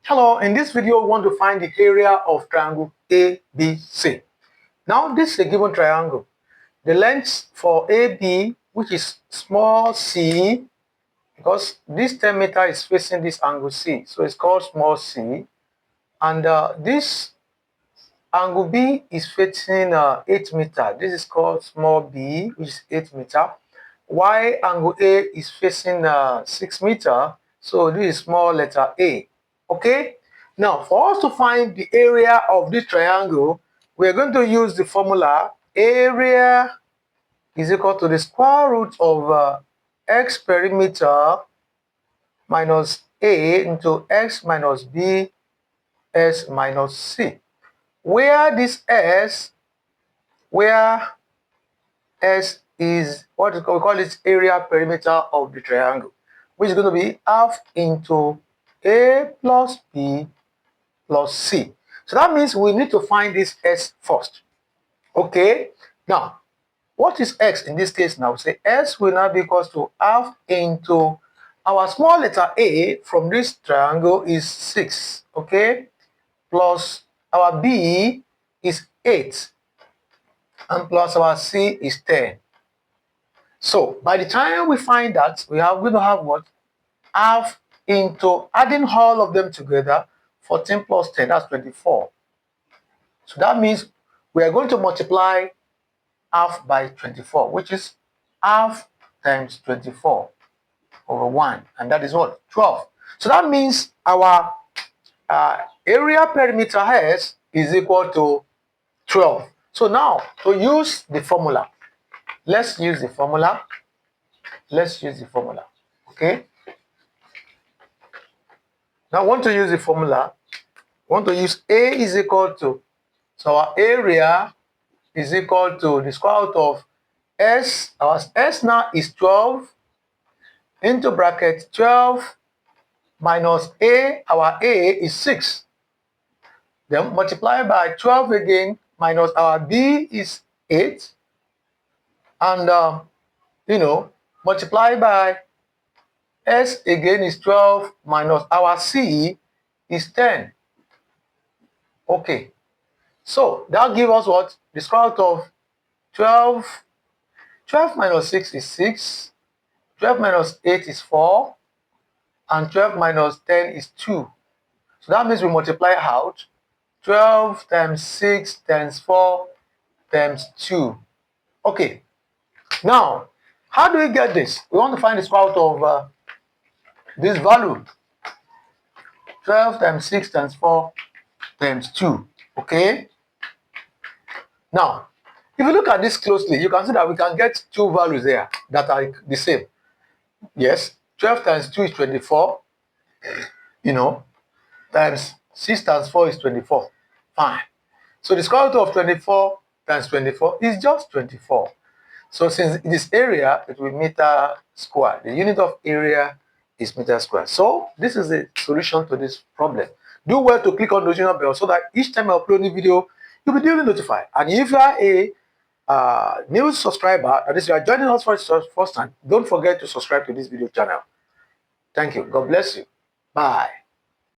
Hello, in this video we want to find the area of triangle ABC. Now this is a given triangle. The length for AB, which is small c, because this 10 meter is facing this angle C, so it's called small c. And this angle B is facing 8 meter. This is called small b, which is 8 meter. While angle A is facing 6 meter, so this is small letter A. Okay? Now, for us to find the area of this triangle, we're going to use the formula area is equal to the square root of x perimeter minus A into x minus B s minus C. Where this S is what we call it area perimeter of the triangle, which is going to be half into A plus B plus C. So that means we need to find this S first. Okay, now what is X in this case now? Say S will now be equals to half into our small letter A from this triangle is 6, okay, plus our B is 8, and plus our C is 10. So by the time we find that, we are going to have what? Half into, adding all of them together, 14 plus 10, that's 24. So that means we are going to multiply half by 24, which is half times 24 over 1, and that is what? 12. So that means our area perimeter S is equal to 12. So now, to use the formula, let's use the formula. Okay? Now, I want to use the formula. I want to use A is equal to, so our area is equal to the square root of S. Our S now is 12 into bracket 12 minus A. Our A is 6. Then multiply by 12 again, minus our B is 8. And, multiply by S again is 12 minus our C is 10. Okay. So that gives us what? The square root of 12. 12 minus 6 is 6. 12 minus 8 is 4. And 12 minus 10 is 2. So that means we multiply out 12 times 6 times 4 times 2. Okay. Now, how do we get this? We want to find the square root of this value. 12 times 6 times 4 times 2. Okay. Now, if you look at this closely, you can see that we can get two values there that are the same. Yes, 12 times 2 is 24. Times 6 times 4 is 24. Fine. So the square root of 24 times 24 is just 24. So since this area, it will be meter square. The unit of area is meter square. So this is the solution to this problem. Do well to click on the notification bell so that each time I upload a video, you'll be duly notified. And if you are a new subscriber, that is, you are joining us for the first time, don't forget to subscribe to this video channel. Thank you. God bless you. Bye.